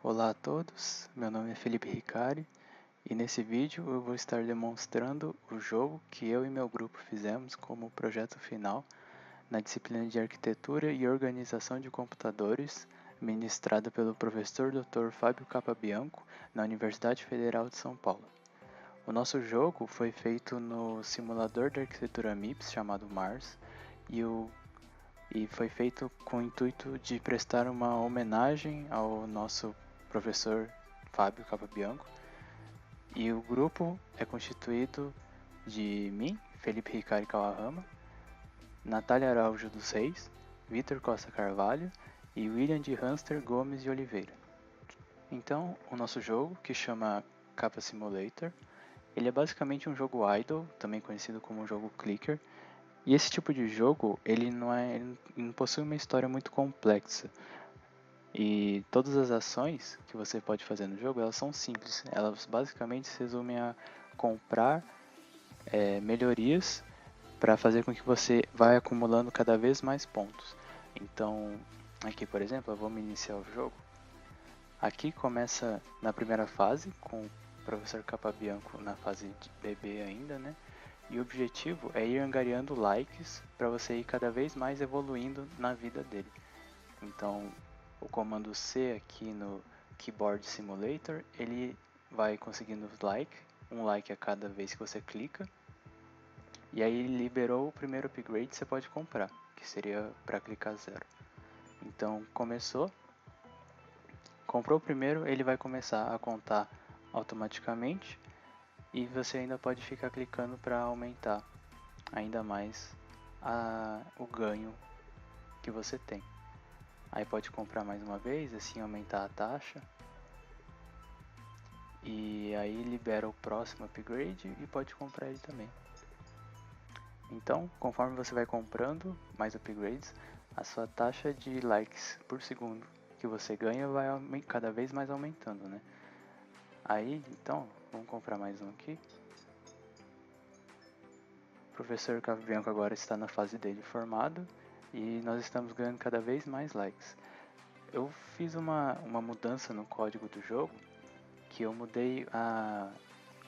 Olá a todos, meu nome é Felipe Ricari e nesse vídeo eu vou estar demonstrando o jogo que eu e meu grupo fizemos como projeto final na disciplina de Arquitetura e Organização de Computadores, ministrada pelo professor Dr. Fábio Capabianco na Universidade Federal de São Paulo. O nosso jogo foi feito no simulador de arquitetura MIPS chamado Mars e foi feito com o intuito de prestar uma homenagem ao nosso professor Fábio Capabianco. E o grupo é constituído de mim, Felipe Ricari Kawahama, Natália Araújo dos Reis, Vitor Costa Carvalho e William de Hamster Gomes de Oliveira. Então, o nosso jogo, que chama Kappa Simulator, ele é basicamente um jogo idle, também conhecido como um jogo clicker. E esse tipo de jogo, ele não possui uma história muito complexa. E todas as ações que você pode fazer no jogo, elas são simples. Elas basicamente se resumem a comprar melhorias para fazer com que você vá acumulando cada vez mais pontos. Então, aqui por exemplo, vamos iniciar o jogo. Aqui começa na primeira fase, com o professor Capabianco na fase de bebê ainda, né? E o objetivo é ir angariando likes para você ir cada vez mais evoluindo na vida dele. Então, o comando C aqui no Keyboard Simulator, ele vai conseguindo like, um like a cada vez que você clica. E aí ele liberou o primeiro upgrade que você pode comprar, que seria para clicar 0. Então, começou. Comprou o primeiro, ele vai começar a contar automaticamente. E você ainda pode ficar clicando para aumentar ainda mais o ganho que você tem. Aí pode comprar mais uma vez, assim aumentar a taxa. E aí libera o próximo upgrade e pode comprar ele também. Então, conforme você vai comprando mais upgrades, a sua taxa de likes por segundo que você ganha vai cada vez mais aumentando, né? Aí, então, vamos comprar mais um aqui. O professor Capabianco agora está na fase dele formado e nós estamos ganhando cada vez mais likes. Eu fiz uma mudança no código do jogo, que eu mudei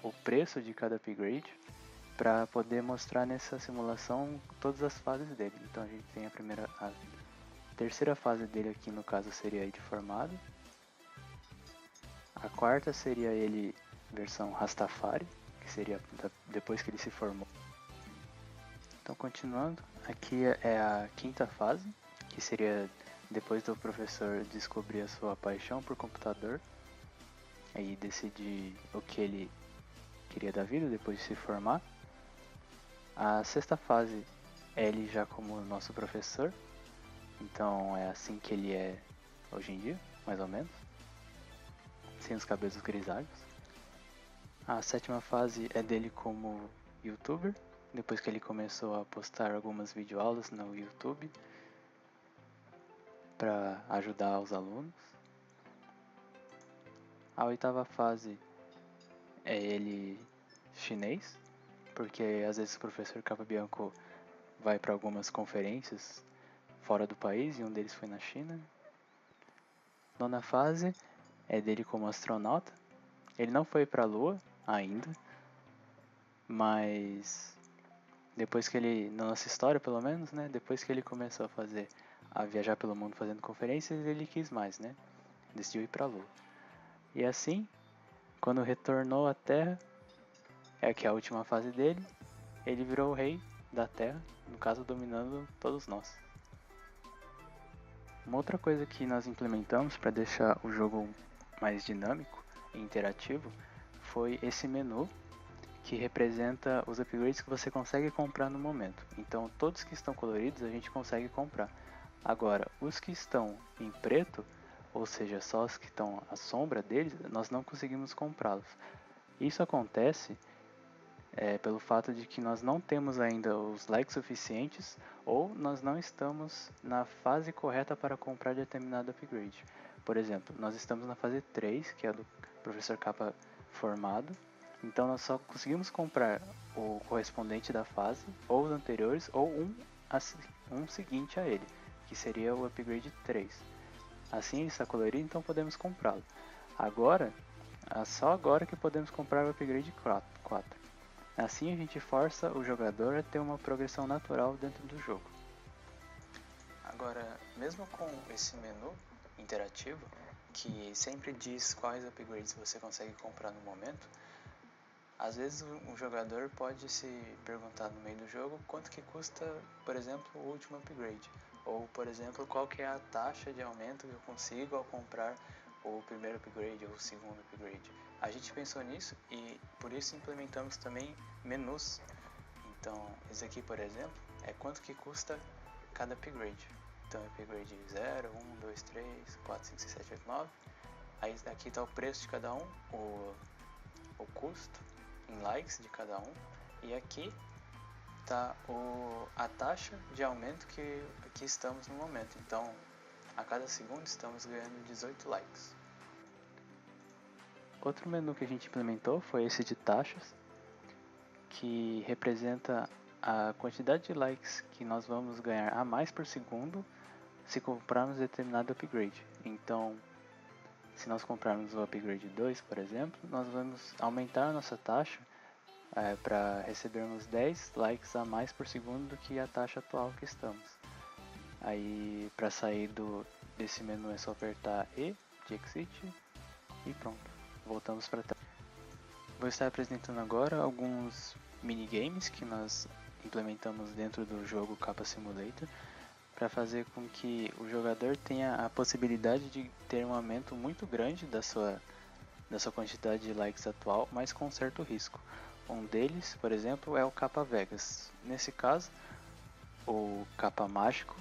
o preço de cada upgrade para poder mostrar nessa simulação todas as fases dele. Então a gente tem a terceira fase dele aqui, no caso seria ele formado. A quarta seria ele versão Rastafari, que seria depois que ele se formou. Então continuando, aqui é a quinta fase, que seria depois do professor descobrir a sua paixão por computador, aí decidir o que ele queria da vida depois de se formar. A sexta fase é ele já como nosso professor, então é assim que ele é hoje em dia, mais ou menos, sem os cabelos grisalhos. A sétima fase é dele como youtuber, depois que ele começou a postar algumas videoaulas no YouTube para ajudar os alunos. A oitava fase é ele chinês, porque às vezes o professor Capabianco vai para algumas conferências fora do país e um deles foi na China. Nona fase é dele como astronauta. Ele não foi para a Lua ainda, mas depois que ele, na nossa história pelo menos, né, depois que ele começou a viajar pelo mundo fazendo conferências, ele quis mais, né? Decidiu ir para a Lua. E assim, quando retornou à Terra, que é a última fase dele, ele virou o rei da Terra, no caso dominando todos nós. Uma outra coisa que nós implementamos para deixar o jogo mais dinâmico e interativo foi esse menu que representa os upgrades que você consegue comprar no momento. Então todos que estão coloridos a gente consegue comprar. Agora, os que estão em preto, ou seja, só os que estão à sombra deles, nós não conseguimos comprá-los. Isso acontece pelo fato de que nós não temos ainda os likes suficientes ou nós não estamos na fase correta para comprar determinado upgrade. Por exemplo, nós estamos na fase 3, que é a do professor Capa formado, então nós só conseguimos comprar o correspondente da fase, ou os anteriores, ou um seguinte a ele, que seria o upgrade 3. Assim está colorido, então podemos comprá-lo. Agora, só agora que podemos comprar o upgrade 4. Assim a gente força o jogador a ter uma progressão natural dentro do jogo. Agora, mesmo com esse menu interativo, que sempre diz quais upgrades você consegue comprar no momento, às vezes um jogador pode se perguntar no meio do jogo quanto que custa, por exemplo, o último upgrade. Ou, por exemplo, qual que é a taxa de aumento que eu consigo ao comprar o primeiro upgrade ou o segundo upgrade. A gente pensou nisso e por isso implementamos também menus. Então, esse aqui, por exemplo, é quanto que custa cada upgrade. Então, upgrade 0, 1, 2, 3, 4, 5, 6, 7, 8, 9. Aí aqui está o preço de cada um, o custo em likes de cada um. E aqui está a taxa de aumento que estamos no momento. Então, a cada segundo estamos ganhando 18 likes. Outro menu que a gente implementou foi esse de taxas, que representa a quantidade de likes que nós vamos ganhar a mais por segundo se comprarmos determinado upgrade. Então, se nós comprarmos o upgrade 2, por exemplo, nós vamos aumentar a nossa taxa para recebermos 10 likes a mais por segundo do que a taxa atual que estamos. Aí, para sair desse menu é só apertar E de Exit e pronto, voltamos para a tela. Vou estar apresentando agora alguns minigames que nós implementamos dentro do jogo Kappa Simulator para fazer com que o jogador tenha a possibilidade de ter um aumento muito grande da sua quantidade de likes atual, mas com certo risco. Um deles, por exemplo, é o Kappa Vegas. Nesse caso, o Kappa Mágico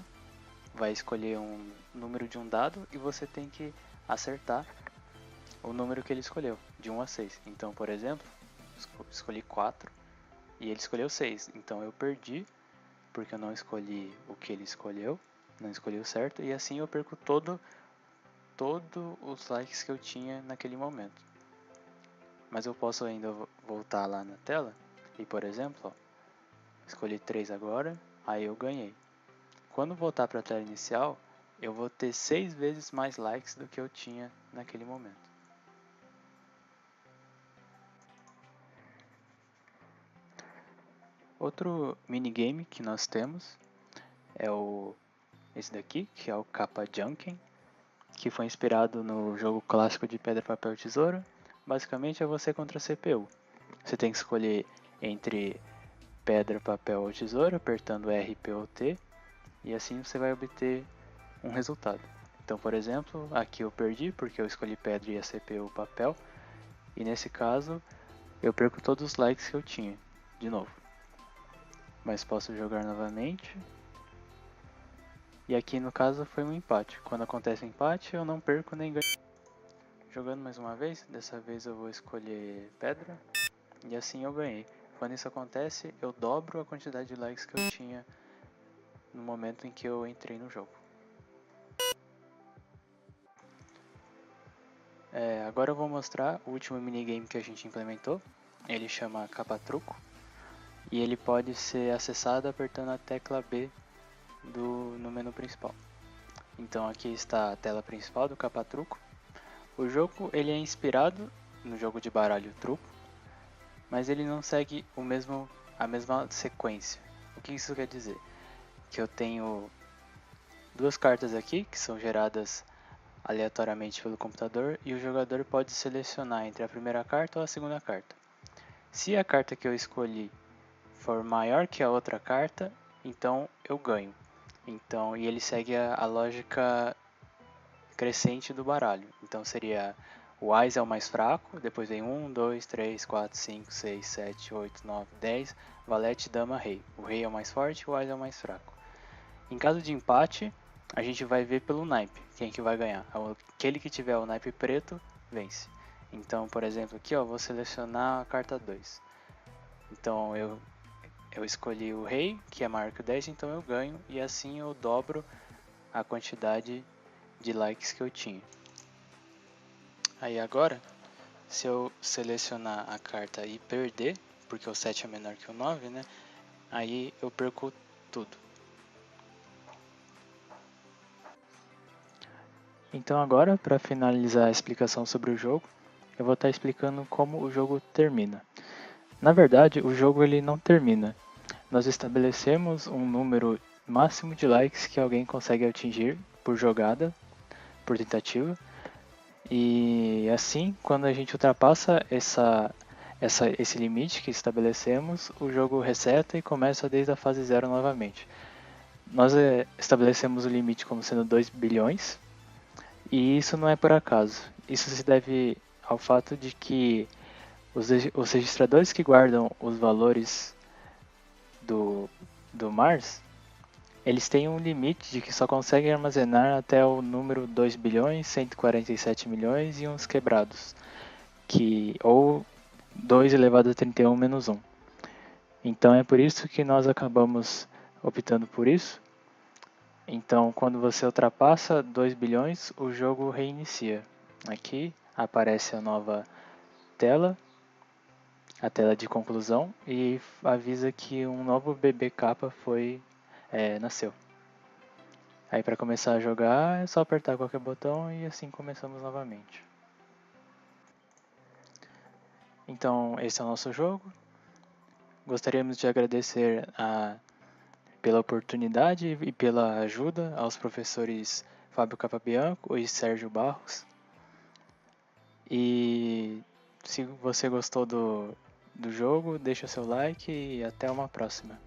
vai escolher um número de um dado e você tem que acertar o número que ele escolheu, de 1 a 6. Então, por exemplo, escolhi 4 e ele escolheu 6. Então eu perdi, porque eu não escolhi o que ele escolheu, não escolhi o certo, e assim eu perco todos os likes que eu tinha naquele momento. Mas eu posso ainda voltar lá na tela e, por exemplo, ó, escolhi 3 agora, aí eu ganhei. Quando voltar para a tela inicial, eu vou ter 6 vezes mais likes do que eu tinha naquele momento. Outro minigame que nós temos é esse daqui, que é o Kappa Junkin, que foi inspirado no jogo clássico de pedra, papel, tesoura. Basicamente é você contra a CPU. Você tem que escolher entre pedra, papel ou tesoura, apertando R, P ou T, e assim você vai obter um resultado. Então, por exemplo, aqui eu perdi porque eu escolhi pedra e a CPU papel, e nesse caso eu perco todos os likes que eu tinha, de novo. Mas posso jogar novamente. E aqui no caso foi um empate. Quando acontece um empate eu não perco nem ganho. Jogando mais uma vez, dessa vez eu vou escolher pedra. E assim eu ganhei. Quando isso acontece, eu dobro a quantidade de likes que eu tinha no momento em que eu entrei no jogo. Agora eu vou mostrar o último minigame que a gente implementou. Ele chama Capa-Truco. E ele pode ser acessado apertando a tecla B no menu principal. Então aqui está a tela principal do Capa-Truco. O jogo ele é inspirado no jogo de baralho Truco, mas ele não segue a mesma sequência. O que isso quer dizer? Que eu tenho duas cartas aqui que são geradas aleatoriamente pelo computador e o jogador pode selecionar entre a primeira carta ou a segunda carta. Se a carta que eu escolhi for maior que a outra carta, então eu ganho. Então, e ele segue a lógica crescente do baralho. Então seria o Ás é o mais fraco, depois vem 1, 2, 3, 4, 5, 6, 7, 8, 9, 10, valete, dama, rei. O rei é o mais forte, o Ás é o mais fraco. Em caso de empate, a gente vai ver pelo naipe, quem que vai ganhar. Aquele que tiver o naipe preto, vence. Então, por exemplo, aqui ó, vou selecionar a carta 2. Então eu escolhi o rei, que é maior que o 10, então eu ganho, e assim eu dobro a quantidade de likes que eu tinha. Aí agora, se eu selecionar a carta e perder, porque o 7 é menor que o 9, né? Aí eu perco tudo. Então agora, para finalizar a explicação sobre o jogo, eu vou estar explicando como o jogo termina. Na verdade, o jogo ele não termina. Nós estabelecemos um número máximo de likes que alguém consegue atingir por jogada, por tentativa. E assim, quando a gente ultrapassa esse limite que estabelecemos, o jogo reseta e começa desde a fase 0 novamente. Nós estabelecemos o limite como sendo 2 bilhões, e isso não é por acaso. Isso se deve ao fato de que os registradores que guardam os valores do Mars, eles têm um limite de que só conseguem armazenar até o número 2 bilhões, 147 milhões e uns quebrados, ou 2 elevado a 31 menos 1. Então é por isso que nós acabamos optando por isso. Então, quando você ultrapassa 2 bilhões, o jogo reinicia. Aqui aparece a nova tela, a tela de conclusão, e avisa que um novo BBK nasceu. Aí para começar a jogar é só apertar qualquer botão e assim começamos novamente. Então esse é o nosso jogo. Gostaríamos de agradecer pela oportunidade e pela ajuda aos professores Fábio Capabianco e Sérgio Barros. E se você gostou do jogo, deixa seu like e até uma próxima.